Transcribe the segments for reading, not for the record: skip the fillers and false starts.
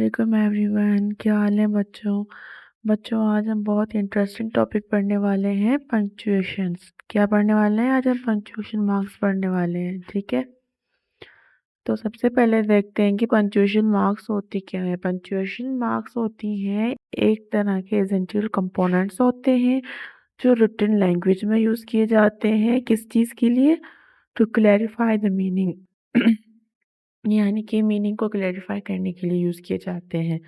वालेकुम एवरीवन, क्या हाल है बच्चों। आज हम बहुत इंटरेस्टिंग टॉपिक पढ़ने वाले हैं, पंक्चुएशंस। क्या पढ़ने वाले हैं आज हम? पंक्चुएशन मार्क्स पढ़ने वाले हैं, ठीक है। तो सबसे पहले देखते हैं कि पंक्चुएशन मार्क्स होती क्या है। पंक्चुएशन मार्क्स होती हैं एक तरह के एसेंशियल कंपोनेंट्स होते हैं जो रिटन लैंग्वेज में यूज़ किए जाते हैं। किस चीज़ के लिए? टू क्लैरिफाई द मीनिंग यानी कि मीनिंग को क्लैरिफाई करने के लिए यूज़ किए जाते हैं।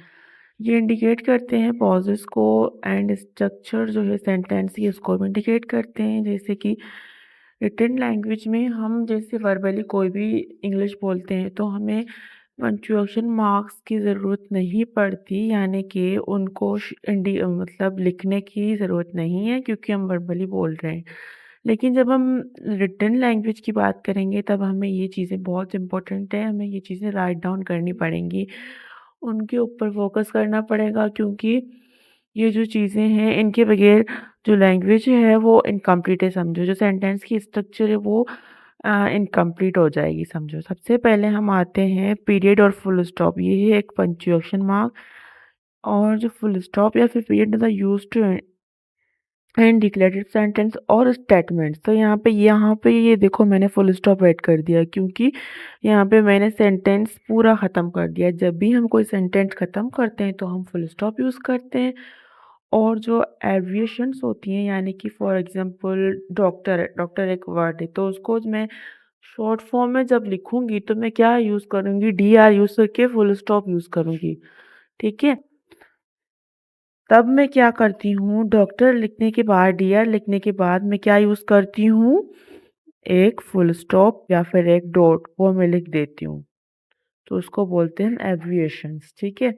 ये इंडिकेट करते हैं पॉजेस को एंड स्ट्रक्चर जो है सेंटेंस की उसको भी इंडिकेट करते हैं। जैसे कि रिटन लैंग्वेज में हम जैसे वर्बली कोई भी इंग्लिश बोलते हैं तो हमें पंक्चुएशन मार्क्स की ज़रूरत नहीं पड़ती, यानी कि उनको मतलब लिखने की ज़रूरत नहीं है क्योंकि हम वर्बली बोल रहे हैं। लेकिन जब हम रिटन लैंग्वेज की बात करेंगे तब हमें ये चीज़ें बहुत इम्पोर्टेंट है, हमें ये चीज़ें राइट डाउन करनी पड़ेंगी, उनके ऊपर फोकस करना पड़ेगा क्योंकि ये जो चीज़ें हैं इनके बगैर जो लैंग्वेज है वो इनकम्प्लीट है। समझो जो सेंटेंस की स्ट्रक्चर है वो इनकम्प्लीट हो जाएगी। समझो सबसे पहले हम आते हैं पीरियड और फुल स्टॉप। ये है एक पंक्चुएशन मार्क। और जो फुल स्टॉप या फिर period use to end declarative sentence और स्टेटमेंट्स। तो यहाँ पे ये देखो मैंने फुल स्टॉप ऐड कर दिया क्योंकि यहाँ पे मैंने सेंटेंस पूरा ख़त्म कर दिया। जब भी हम कोई सेंटेंस ख़त्म करते हैं तो हम फुल स्टॉप यूज़ करते हैं। और जो एब्रिएशंस होती हैं यानी कि फॉर एग्जांपल डॉक्टर एक वर्ड है तो उसको मैं शॉर्ट फॉर्म में जब लिखूंगी तो मैं क्या यूज़ करूँगी? DR यूज़ करके फुल स्टॉप यूज़ करूँगी, ठीक है। तब मैं क्या करती हूँ, डॉक्टर लिखने के बाद DR लिखने के बाद मैं क्या यूज़ करती हूँ? एक फुल स्टॉप या फिर एक डॉट वो मैं लिख देती हूँ। तो उसको बोलते हैं एब्रिएशंस, ठीक है।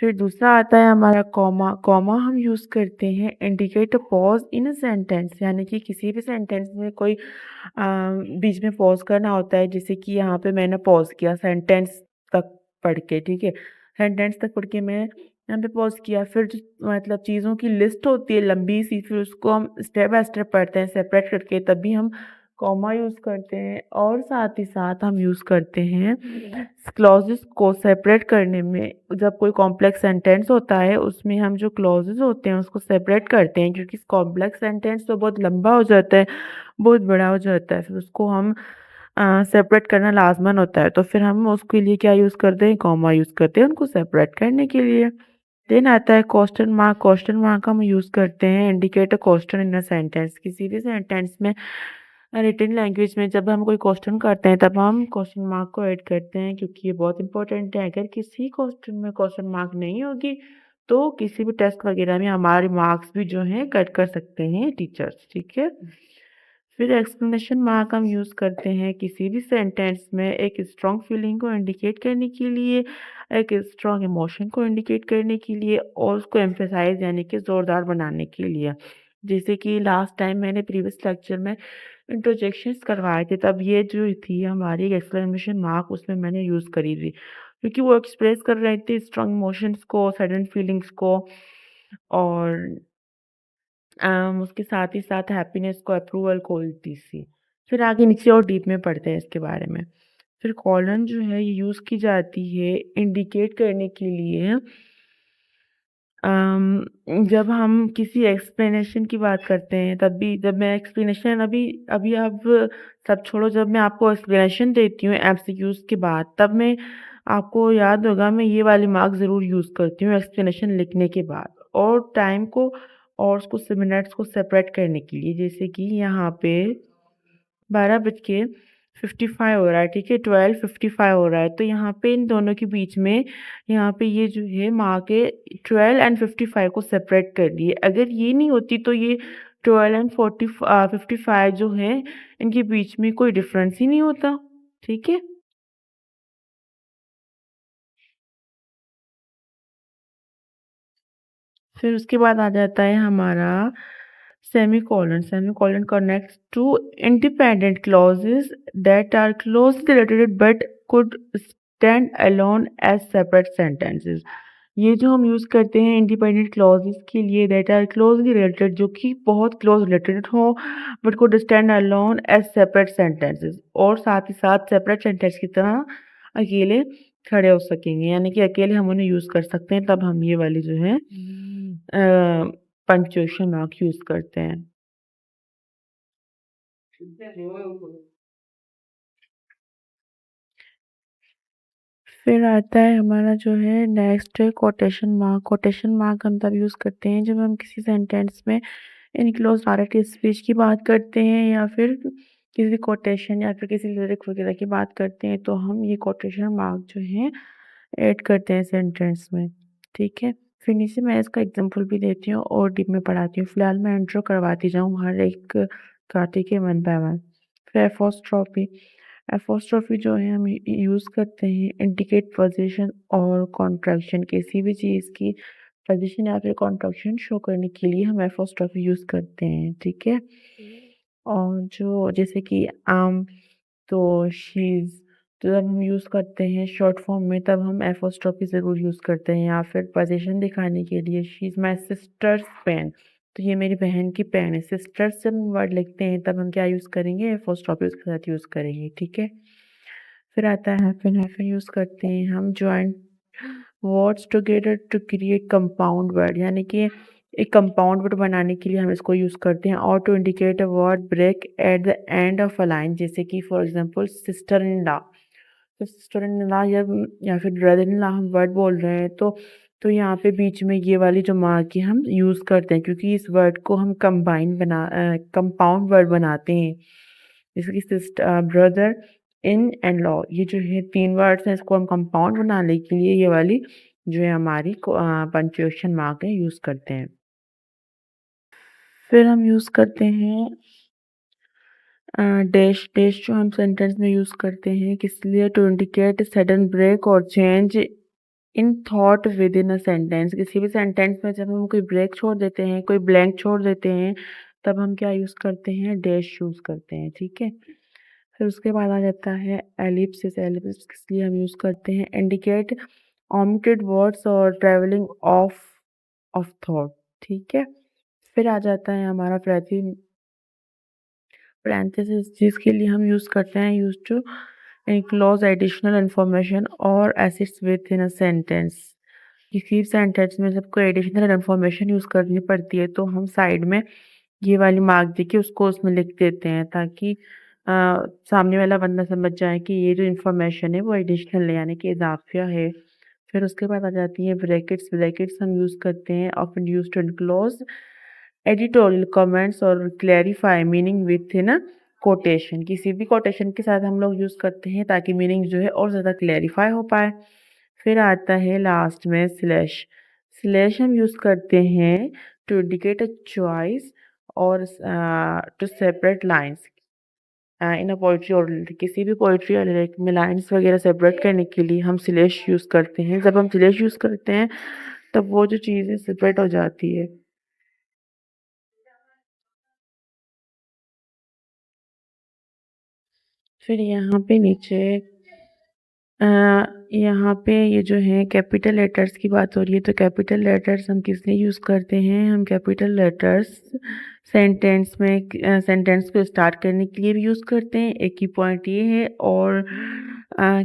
फिर दूसरा आता है हमारा कॉमा। कॉमा हम यूज़ करते हैं indicate a pause in a sentence, यानी कि किसी भी सेंटेंस में कोई बीच में पॉज करना होता है। जैसे कि यहाँ पे मैंने पॉज किया सेंटेंस तक पढ़ के, ठीक है। सेंटेंस तक पढ़ के मैं यहाँ पे पॉज किया, फिर जो मतलब चीज़ों की लिस्ट होती है लंबी सी, फिर उसको हम स्टेप बाय स्टेप पढ़ते हैं सेपरेट करके, तभी हम कॉमा यूज़ करते हैं। और साथ ही साथ हम यूज़ करते हैं क्लॉजेस को सेपरेट करने में। जब कोई कॉम्प्लेक्स सेंटेंस होता है उसमें हम जो क्लॉजेस होते हैं उसको सेपरेट करते हैं क्योंकि कॉम्प्लेक्स सेंटेंस तो बहुत लंबा हो जाता है, बहुत बड़ा हो जाता है, फिर उसको हम सेपरेट करना लाजमन होता है। तो फिर हम उसके लिए क्या यूज़ करते हैं? कॉमा यूज़ करते हैं उनको सेपरेट करने के लिए। देन आता है क्वेश्चन मार्क। क्वेश्चन मार्क हम यूज़ करते हैं indicate a question in a sentence. किसी भी सेंटेंस में रिटन लैंग्वेज में जब हम कोई क्वेश्चन करते हैं तब हम क्वेश्चन मार्क को ऐड करते हैं क्योंकि ये बहुत इंपॉर्टेंट है। अगर किसी क्वेश्चन में क्वेश्चन मार्क नहीं होगी तो किसी भी टेस्ट वगैरह में हमारे मार्क्स भी जो हैं कट कर सकते हैं टीचर्स, ठीक है। फिर एक्सक्लेमेशन मार्क हम यूज़ करते हैं किसी भी सेंटेंस में एक स्ट्रॉन्ग फीलिंग को इंडिकेट करने के लिए, एक स्ट्रॉन्ग इमोशन को इंडिकेट करने के लिए और उसको एम्फेसाइज यानी कि ज़ोरदार बनाने के लिए। जैसे कि लास्ट टाइम मैंने प्रीवियस लेक्चर में इंटरजेक्शंस करवाए थे, तब ये जो थी हमारी एक्सक्लेमेशन मार्क उसमें मैंने यूज़ करी थी क्योंकि वो एक्सप्रेस कर रहे थे स्ट्रॉन्ग इमोशंस को, सडन फीलिंग्स को। और उसके साथ ही साथ हैप्पीनेस को, अप्रूवल को, ETC। फिर आगे नीचे और डीप में पढ़ते हैं इसके बारे में। फिर कॉलन जो है ये यूज़ की जाती है इंडिकेट करने के लिए जब हम किसी एक्सप्लेनेशन की बात करते हैं तब भी। जब मैं एक्सप्लेनेशन अभी अभी अब सब छोड़ो, जब मैं आपको एक्सप्लेनेशन देती हूँ MCQs के बाद तब मैं आपको याद होगा मैं ये वाली मार्क ज़रूर यूज़ करती हूँ एक्सप्लेनेशन लिखने के बाद और टाइम को और उसको मिनट्स को सेपरेट करने के लिए। जैसे कि यहाँ पे 12:55 हो रहा है, ठीक है, 12:55 हो रहा है, तो यहाँ पे इन दोनों के बीच में यहाँ पे ये जो है मार्क है 12 एंड 55 को सेपरेट कर दिए। अगर ये नहीं होती तो ये 12 एंड 55 जो है इनके बीच में कोई डिफरेंस ही नहीं होता, ठीक है। फिर उसके बाद आ जाता है हमारा semicolon. Semicolon connects to independent clauses that are closely related but could stand alone as separate sentences। ये जो हम यूज़ करते हैं इंडिपेंडेंट क्लॉजेस के लिए, दैट आर क्लोजली रिलेटेड, जो कि बहुत क्लोज रिलेटेड हो but could stand alone as separate sentences, और साथ ही साथ सेपरेट सेंटेंस की तरह अकेले खड़े हो सकेंगे, यानी कि अकेले हम उन्हें यूज़ कर सकते हैं, तब हम ये वाली जो है पंक्चुएशन मार्क यूज़ करते हैं। फिर आता है हमारा जो है next quotation mark. Quotation mark हम तब यूज़ करते हैं जब हम किसी सेंटेंस में इनक्लोज डायरेक्ट स्पीच की बात करते हैं, या फिर किसी कोटेशन या फिर किसी लिरिक वगैरह की बात करते हैं, तो हम ये कोटेशन मार्क जो है ऐड करते हैं सेंटेंस में, ठीक है। फिर नीचे मैं इसका एग्जांपल भी देती हूँ और डीप में पढ़ाती हूँ। फिलहाल मैं इंट्रो करवाती जाऊँ हर एक का, ठीक है, वन बाय वन। फिर एपोस्ट्रोफी। एपोस्ट्रोफी जो है हम यूज़ करते हैं इंडिकेट पोजीशन और कॉन्ट्रैक्शन, किसी भी चीज़ की पोजीशन या फिर कॉन्ट्रैक्शन शो करने के लिए हम एपोस्ट्रोफी यूज़ करते हैं, ठीक है। और जो जैसे कि तो शी इज़, तो जब हम यूज़ करते हैं शॉर्ट फॉर्म में तब हम एपोस्ट्रोफी ज़रूर यूज़ करते हैं, या फिर पोजीशन दिखाने के लिए she is my sister's pen, तो ये मेरी बहन की पेन है। सिस्टर्स जब हम वर्ड लिखते हैं तब हम क्या यूज़ करेंगे, एपोस्ट्रोफी उसके साथ यूज़ करेंगे, ठीक है। फिर आता है हाइफन। हाइफन यूज़ करते हैं हम joint words together to create compound word, यानी कि एक कंपाउंड वर्ड बनाने के लिए हम इसको यूज़ करते हैं। और to indicate a word break at the end of a line, जैसे कि for example sister in law. तो सिस्टर इन लॉ या फिर ब्रदर इन लॉ हम वर्ड बोल रहे हैं, तो यहाँ पे बीच में ये वाली जो मार्क है हम यूज़ करते हैं, क्योंकि इस वर्ड को हम कंपाउंड वर्ड बनाते हैं। जैसे कि sister, brother, in and law, ये जो है 3 वर्ड्स हैं, इसको हम कंपाउंड बनाने के लिए ये वाली जो है हमारी पंक्चुएशन मार्क है यूज़ करते हैं। फिर हम यूज़ करते हैं डैश। डैश जो हम सेंटेंस में यूज़ करते हैं किस लिए, टू इंडिकेट सडन ब्रेक और change in thought with in a sentence. किसी भी सेंटेंस में जब हम कोई ब्रेक छोड़ देते हैं, कोई ब्लैंक छोड़ देते हैं, तब हम क्या यूज़ करते हैं, डैश यूज़ करते हैं, ठीक है। फिर उसके बाद आ जाता है एलिप्सिस। एलिप्सिस किस लिए हम यूज़ करते हैं, इंडिकेट ओमिटेड वर्ड्स और ट्रैवलिंग ऑफ थॉट, ठीक है। फिर आ जाता है हमारा पैरेंथेसिस, जिसके लिए हम यूज़ करते हैं use to enclose additional information or asides within a sentence. किसी सेंटेंस में जब कोई एडिशनल इन्फॉर्मेशन यूज़ करनी पड़ती है तो हम साइड में ये वाली मार्क देके उसको उसमें लिख देते हैं, ताकि सामने वाला बंदा समझ जाए कि ये जो इन्फॉर्मेशन है वो एडिशनल है, यानी कि इजाफिया है। फिर उसके बाद आ जाती है ब्रैकेट्स। ब्रैकेट्स हम यूज़ करते हैं often used to enclose editorial comments or clarify meaning within quotation. किसी भी कोटेशन के साथ हम लोग यूज़ करते हैं ताकि मीनिंग जो है और ज़्यादा क्लैरिफाई हो पाए। फिर आता है लास्ट में स्लैश। स्लैश हम यूज़ करते हैं टू इंडिकेट अ चॉइस और to separate lines in a poetry और लिरिक। किसी भी पोइट्री और लिरिक में लाइन्स वगैरह सेपरेट करने के लिए हम स्लैश यूज़ करते हैं। जब हम स्लैश यूज़ करते हैं तब वो जो चीज़ है सेपरेट हो जाती है। फिर यहाँ पे नीचे अ, यहाँ पे ये जो है कैपिटल लेटर्स की बात हो रही है, तो कैपिटल लेटर्स हम किस लिए यूज़ करते हैं, हम कैपिटल लेटर्स सेंटेंस को स्टार्ट करने के लिए भी यूज़ करते हैं, एक ही पॉइंट ये है। और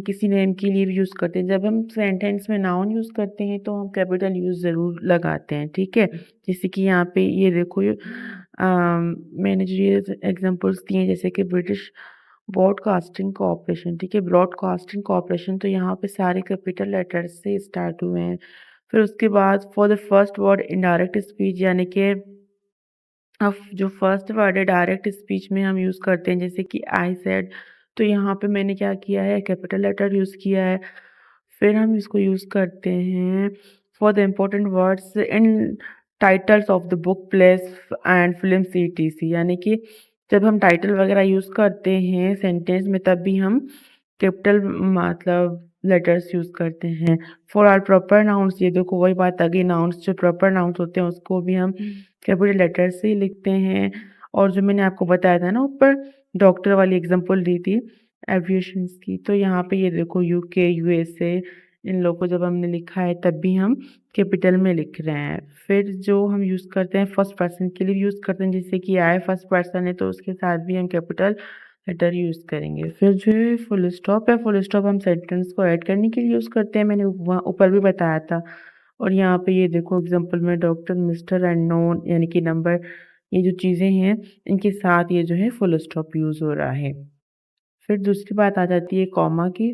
किसी नेम के लिए भी यूज़ करते हैं। जब हम सेंटेंस में नाउन यूज़ करते हैं तो हम कैपिटल यूज़ ज़रूर लगाते हैं, ठीक है। जैसे कि यहाँ पे ये देखो, मैंने जो ये एग्जांपल्स दिए हैं, जैसे कि ब्रिटिश ब्रॉडकास्टिंग कॉर्पोरेशन, ठीक है, ब्रॉडकास्टिंग कॉर्पोरेशन, तो यहाँ पे सारे कैपिटल लेटर्स से स्टार्ट हुए हैं। फिर उसके बाद for the first word indirect speech, यानी कि अब जो फर्स्ट वर्ड है डायरेक्ट स्पीच में हम यूज़ करते हैं, जैसे कि आई सेड, तो यहाँ पे मैंने क्या किया है, कैपिटल लेटर यूज़ किया है। फिर हम इसको यूज़ करते हैं for the important words in titles of the book, place and films etc, यानी कि जब हम टाइटल वगैरह यूज़ करते हैं सेंटेंस में तब भी हम कैपिटल मतलब लेटर्स यूज़ करते हैं। फॉर आर प्रॉपर नाउन्स, ये देखो वही बात आ गई, नाउन्स जो प्रॉपर नाउन्स होते हैं उसको भी हम कैपिटल लेटर से ही लिखते हैं। और जो मैंने आपको बताया था ना ऊपर, डॉक्टर वाली एग्जांपल दी थी एविएशंस की, तो यहाँ पे ये देखो यूके, यूएसए, इन लोगों को जब हमने लिखा है तब भी हम कैपिटल में लिख रहे हैं। फिर जो हम यूज़ करते हैं फर्स्ट पर्सन के लिए यूज़ करते हैं, जैसे कि आई फर्स्ट पर्सन है तो उसके साथ भी हम कैपिटल हेडर यूज़ करेंगे। फिर जो है फुल स्टॉप है, फुल स्टॉप हम सेंटेंस को ऐड करने के लिए यूज़ करते हैं, मैंने वहाँ ऊपर भी बताया था। और यहाँ पे ये देखो एग्ज़ाम्पल में डॉक्टर, मिस्टर एंड नोन यानी कि नंबर, ये जो चीज़ें हैं इनके साथ ये जो है फुल स्टॉप यूज़ हो रहा है। फिर दूसरी बात आ जाती है कॉमा की।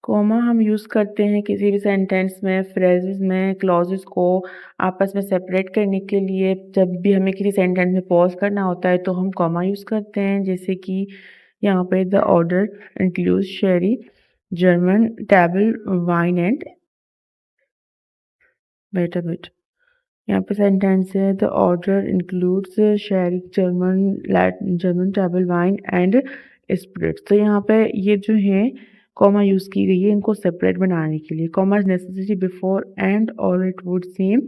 कॉमा हम यूज़ करते हैं किसी भी सेंटेंस में, फ्रेजेस में, क्लॉजेस को आपस में सेपरेट करने के लिए। जब भी हमें किसी सेंटेंस में पॉज़ करना होता है तो हम कॉमा यूज़ करते हैं। जैसे कि यहाँ पे the order includes sherry, German table, wine and wait a bit. यहाँ पे सेंटेंस है the order includes sherry, German table wine and spirits. तो यहाँ पे ये जो है कॉमा यूज़ की गई है इनको सेपरेट बनाने के लिए। Comma is necessary before and और it would seem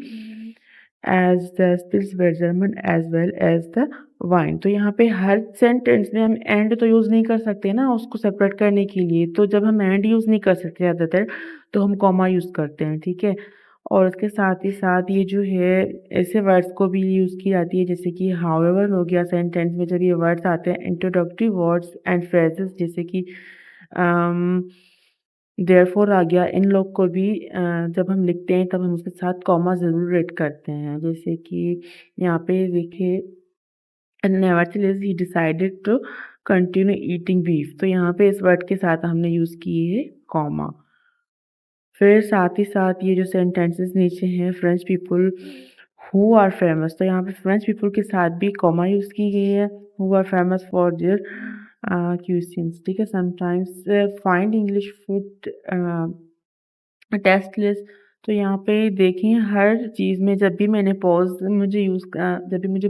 as the spirits were German as well as the wine. तो यहाँ पे हर सेंटेंस में हम एंड तो यूज़ नहीं कर सकते ना उसको सेपरेट करने के लिए। तो जब हम एंड यूज़ नहीं कर सकते ज़्यादातर तो हम कॉमा यूज़ करते हैं, ठीक है। और उसके साथ ही साथ ये जो है ऐसे वर्ड्स को भी यूज़ की जाती है जैसे कि हाउएवर हो गया। सेंटेंस में जब ये वर्ड्स आते हैं इंट्रोडक्टरी वर्ड्स एंड फ्रेजेस जैसे कि देयरफॉर आ गया, इन लोग को भी जब हम लिखते हैं तब हम उसके साथ कॉमा ज़रूर ऐड करते हैं। जैसे कि यहाँ पे देखिए nevertheless he decided to continue eating beef. तो यहाँ पे इस वर्ड के साथ हमने यूज़ किए है कॉमा। फिर साथ ही साथ ये जो सेंटेंसेस नीचे हैं French people who are famous, तो यहाँ पे फ्रेंच पीपल के साथ भी कॉमा यूज़ की गई है। Who are famous for their cuisines, ठीक है। Sometimes find English food tasteless. तो यहाँ पे देखें हर चीज़ में जब भी मुझे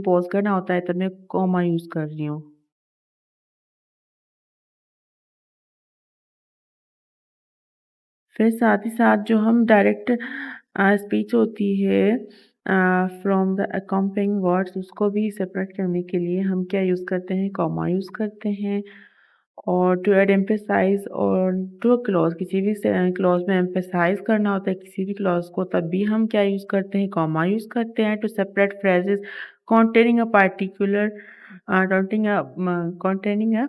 पॉज़ करना होता है तब मैं कॉमा यूज़ कर रही हूँ। फिर साथ ही साथ जो हम डायरेक्ट स्पीच होती है फ्रॉम द अकम्पेनिंग वर्ड्स उसको भी सेपरेट करने के लिए हम क्या यूज़ करते हैं, कॉमा यूज़ करते हैं। और टू ऐड एम्फेसाइज और टू अ क्लॉज, किसी भी क्लॉज में एम्फेसाइज करना होता है किसी भी क्लॉज को तब भी हम क्या यूज़ करते हैं, कॉमा यूज़ करते हैं। To separate phrases containing a particular containing a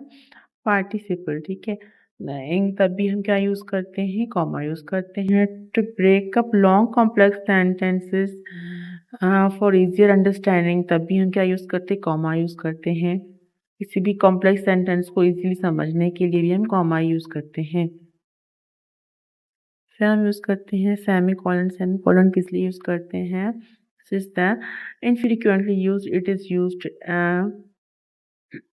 participle, ठीक है। नहीं तब भी हम क्या यूज़ करते हैं, कॉमा यूज़ करते हैं। To break up long complex sentences for easier understanding तब भी हम क्या यूज़ करते हैं, कॉमा यूज़ करते हैं। किसी भी कॉम्प्लेक्स सेंटेंस को इजीली समझने के लिए भी हम कॉमा यूज़ करते हैं। फिर हम यूज़ करते हैं सेमीकोलन। सेमीकोलन किस लिए यूज़ करते हैं, this is the infrequently used, it is used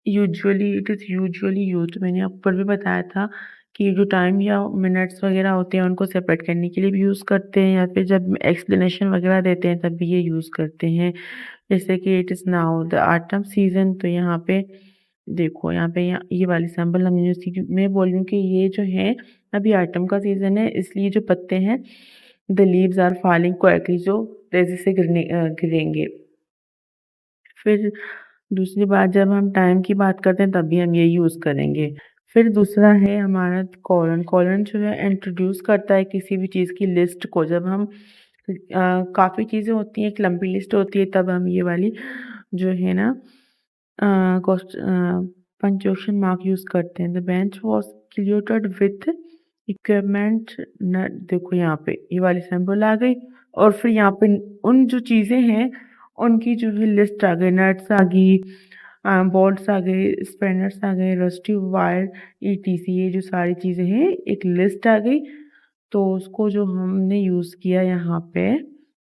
usually, it is usually used. मैंने ऊपर भी बताया था कि जो टाइम या मिनट्स वगैरह होते हैं उनको सेपरेट करने के लिए भी यूज़ करते हैं या फिर जब एक्सप्लेनेशन वगैरह देते हैं तब भी ये यूज़ करते हैं। जैसे कि it is now the autumn season, तो यहाँ पे देखो यहाँ पे ये वाली सैंपल हम मैं बोल रही हूँ कि ये जो है अभी ऑटम का सीज़न है इसलिए जो पत्ते हैं the leaves are falling quickly, जो तेज़ी से गिरेंगे। फिर दूसरी बात जब हम टाइम की बात करते हैं तब भी हम ये यूज़ करेंगे। फिर दूसरा है हमारा कॉलन। कॉलन जो है इंट्रोड्यूस करता है किसी भी चीज़ की लिस्ट को। जब हम काफ़ी चीज़ें होती हैं, एक लंबी लिस्ट होती है तब हम ये वाली जो है ना पंक्चुएशन मार्क यूज़ करते हैं। The bench was cleared with equipment न, देखो यहाँ पे ये वाली सिंबल आ गई और फिर यहाँ पे उन जो चीज़ें हैं उनकी जो है लिस्ट आ गई, नट्स आ गई, बोल्ट्स आ गए, स्पैनर्स आ गए, रस्टी वायर, ईटीसी, ये जो सारी चीज़ें हैं एक लिस्ट आ गई। तो उसको जो हमने यूज़ किया यहाँ पे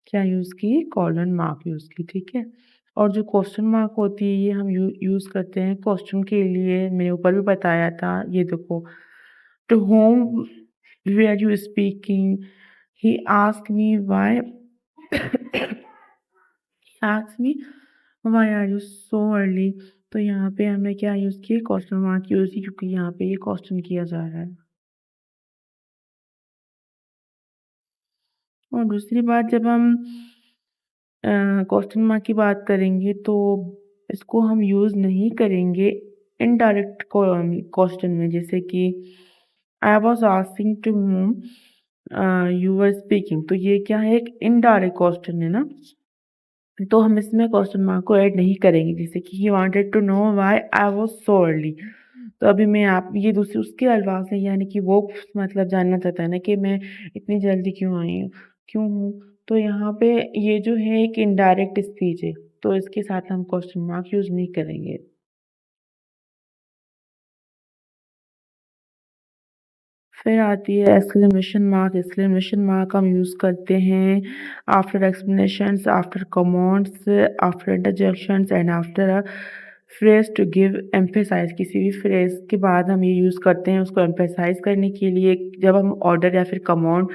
क्या यूज़ की, कॉलन मार्क यूज़ की, ठीक है। और जो क्वेश्चन मार्क होती है ये हम यूज़ करते हैं क्वेश्चन के लिए, मैंने ऊपर भी बताया था। ये देखो to whom were you speaking, he ask me why ask me why are you so early. तो यहाँ पे हमने क्या यूज़ किया, क्वेश्चन मार्क यूज़ की क्योंकि यहाँ पे ये क्वेश्चन किया जा रहा है। और दूसरी बात जब हम क्वेश्चन मार्क की बात करेंगे तो इसको हम यूज़ नहीं करेंगे इनडायरेक्ट क्वेश्चन में। जैसे कि I was asking to whom you were speaking, तो ये क्या है, एक इनडायरेक्ट क्वेश्चन है ना। तो हम इसमें क्वेश्चन मार्क को ऐड नहीं करेंगे, जैसे कि he wanted to know why I was so early. तो अभी मैं आप ये दूसरे उसके अल्फाज हैं, यानी कि वो मतलब जानना चाहता है ना कि मैं इतनी जल्दी क्यों आई हूँ, क्यों हूँ। तो यहाँ पे ये जो है एक इनडायरेक्ट स्पीच है, तो इसके साथ हम क्वेश्चन मार्क यूज़ नहीं करेंगे। फिर आती है एक्सक्लेमेशन मार्क। एक्सक्लेमेशन मार्क हम यूज़ करते हैं after explanations, after commands, after interjections and after a phrase to give emphasise. किसी भी फ्रेज के बाद हम ये यूज़ करते हैं उसको एम्फेसाइज करने के लिए। जब हम ऑर्डर या फिर कमांड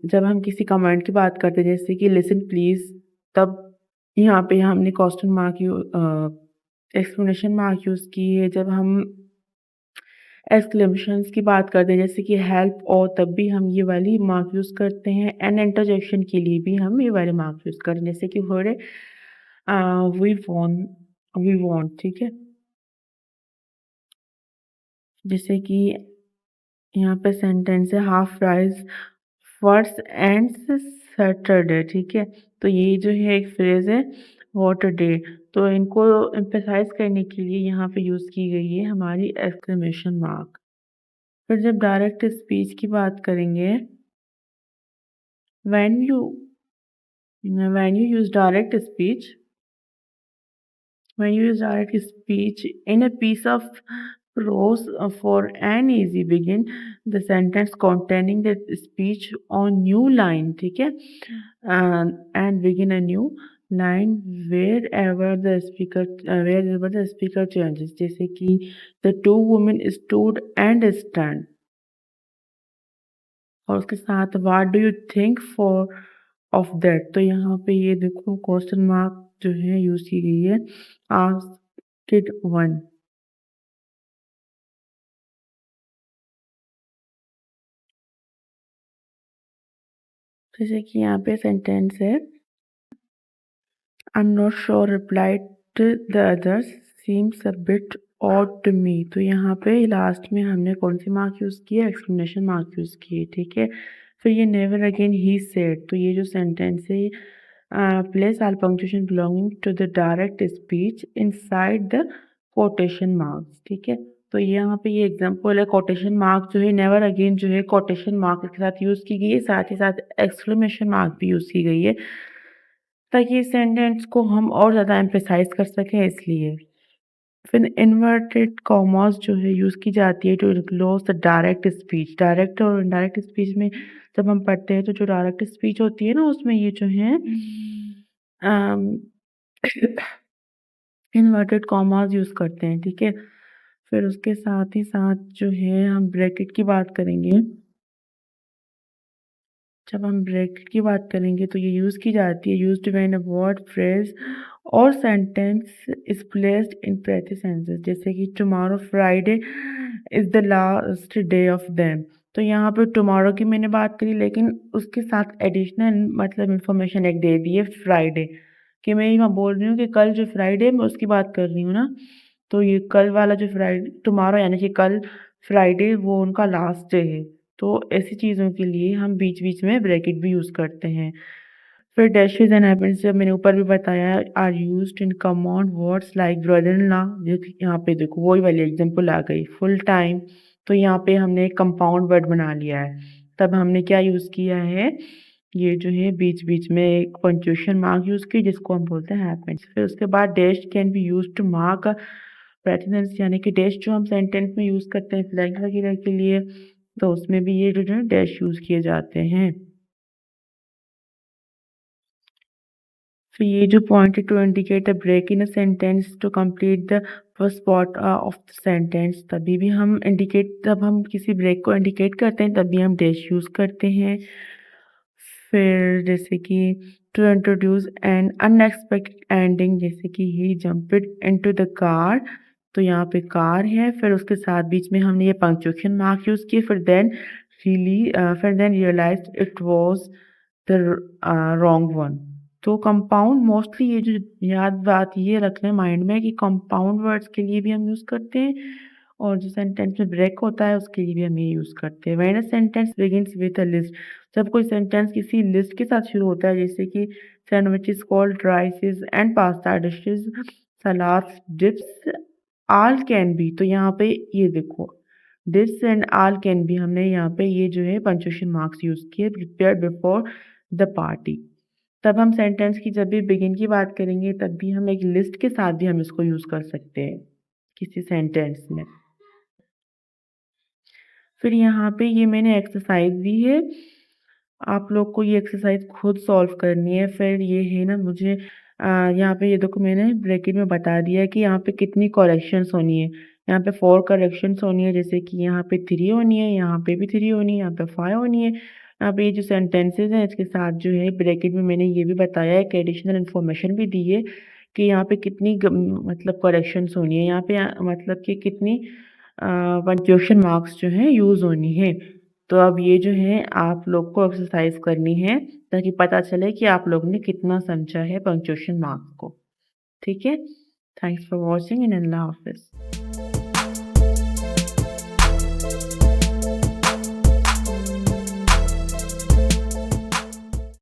जब हम किसी कमांड की बात करते हैं, जैसे कि लिसन प्लीज, तब यहाँ पे हमने question mark exclamation mark use की है। जब हम एक्सक्लेमेशंस की बात करते हैं, जैसे कि हेल्प और, तब भी हम ये वाली मार्क यूज़ करते हैं। एंड इंटरजेक्शन के लिए भी हम ये वाले मार्क यूज़ करें, जैसे कि for we won, we want, ठीक है। जैसे कि यहाँ पे सेंटेंस है half price first ends Saturday, ठीक है। तो ये जो है एक फ्रेज है व्हाट अ डे। तो इनको एम्फेसाइज करने के लिए यहाँ पे यूज़ की गई है हमारी एक्सक्लेमेशन मार्क। फिर जब डायरेक्ट स्पीच की बात करेंगे, when you when you use direct speech, when you use direct speech in a piece of prose for an easy begin the sentence containing the speech on new line, ठीक है, and begin a new line wherever the speaker changes, जैसे कि the two women stood and stand, और उसके साथ what do you think for of that. तो यहाँ पे ये देखो क्वेश्चन मार्क जो है यूज की गई है आस्क्ड वन। जैसे कि यहाँ पे सेंटेंस है I am not sure replied the others seems a bit odd to me. तो यहाँ पे लास्ट में हमने कौन सी मार्क यूज़ की है, एक्सक्लेमेशन मार्क यूज़ की है, ठीक है। फिर ये नेवर अगेन ही सेड, तो ये जो सेंटेंस है place all punctuation belonging to the direct speech inside the quotation marks, ठीक है। तो यहाँ पे ये एग्जांपल है, कोटेशन मार्क जो है नेवर अगेन जो है कोटेशन मार्क के साथ यूज़ की गई है, साथ ही साथ एक्सक्लेमेशन मार्क भी यूज़ की गई है, ताकि इस सेंटेंस को हम और ज़्यादा एम्फेसाइज कर सकें इसलिए। फिर इन्वर्टेड कॉमास जो है यूज़ की जाती है to enclose the direct speech. Direct और इनडायरेक्ट स्पीच में जब हम पढ़ते हैं तो जो डायरेक्ट स्पीच होती है ना, उसमें ये जो है इन्वर्टेड कॉमास यूज़ करते हैं, ठीक है। फिर उसके साथ ही साथ जो है हम ब्रैकेट की बात करेंगे। जब हम ब्रैकेट की बात करेंगे तो ये यूज़ की जाती है used when a word, phrase or sentence is placed in present, जैसे कि tomorrow Friday is the last day of them. तो यहाँ पे टुमारो की मैंने बात करी, लेकिन उसके साथ एडिशनल मतलब इंफॉर्मेशन एक दे दी है फ्राइडे, कि मैं यहाँ बोल रही हूँ कि कल जो फ्राइडे मैं उसकी बात कर रही हूँ ना। तो ये कल वाला जो फ्राइडे टुमारो यानी कि कल, फ्राइडे वो उनका लास्ट डे है। तो ऐसी चीज़ों के लिए हम बीच-बीच में ब्रैकेट भी यूज़ करते हैं। फिर डैशेज़ एंड एपेंडिसेस जब मैंने ऊपर भी बताया are used in command words like brother in law. यहाँ पे देखो वही वाली एग्जांपल आ गई फुल टाइम। तो यहाँ पे हमने एक कंपाउंड वर्ड बना लिया है। तब हमने क्या यूज़ किया है, ये जो है बीच-बीच में एक पंक्चुएशन मार्क यूज़ की जिसको हम बोलते हैं हैपेंस। फिर उसके बाद dash can be used to mark precedence, यानी कि डैश जो हम सेंटेंस में यूज़ करते हैं फ्लैग वगैरह के लिए, तो उसमें भी ये जो है डैश यूज़ किए जाते हैं। फिर ये जो पॉइंट है to indicate a break in a sentence to complete the first part of the sentence, तभी भी हम इंडिकेट, जब हम किसी ब्रेक को इंडिकेट करते हैं तभी हम डैश यूज़ करते हैं। फिर जैसे कि to introduce an unexpected ending, जैसे कि he jumped into the car. तो यहाँ पे कार है, फिर उसके साथ बीच में हमने ये पंक्चुएशन मार्क यूज़ किए। फिर then realised it was the wrong one. तो कंपाउंड मोस्टली ये जो याद बात ये रखना है माइंड में कि कंपाउंड वर्ड्स के लिए भी हम यूज़ करते हैं, और जो सेंटेंस में ब्रेक होता है उसके लिए भी हम ये यूज़ करते हैं। When a sentence begins with a list, जब कोई सेंटेंस किसी लिस्ट के साथ शुरू होता है, जैसे कि sandwiches called rices and pasta dishes, salads, dips, all can be। तो यहाँ पे ये देखो this and all can be, हमने यहाँ पे ये जो है पंक्चुएशन मार्क्स यूज़ किए। प्रिपेयर्ड बिफोर द पार्टी, तब हम सेंटेंस की जब भी बिगिन की बात करेंगे तब भी हम एक लिस्ट के साथ भी हम इसको यूज़ कर सकते हैं किसी सेंटेंस में। फिर यहाँ पे ये मैंने एक्सरसाइज दी है, आप लोग को ये एक्सरसाइज खुद सॉल्व करनी है। फिर ये है ना मुझे यहाँ पे ये देखो मैंने ब्रैकेट में बता दिया है कि यहाँ पे कितनी करेक्शंस होनी है। यहाँ पे 4 करेक्शंस होनी है, जैसे कि यहाँ पे 3 होनी है, यहाँ पे भी 3 होनी है, यहाँ पे 5 होनी है। यहाँ पे ये जो सेंटेंसेस हैं इसके साथ जो है ब्रैकेट में मैंने ये भी बताया है कि एडिशनल इन्फॉर्मेशन भी दी है कि यहाँ पे कितनी मतलब करेक्शंस होनी है, यहाँ पे मतलब कि कितनी पंक्चुएशन मार्क्स जो हैं यूज़ होनी है। तो अब ये जो है आप लोग को एक्सरसाइज करनी है ताकि पता चले कि आप लोग ने कितना समझा है पंक्चुएशन मार्क्स को। ठीक है? थैंक्स फॉर वॉचिंग एंड अल्लाह हाफ़िज़।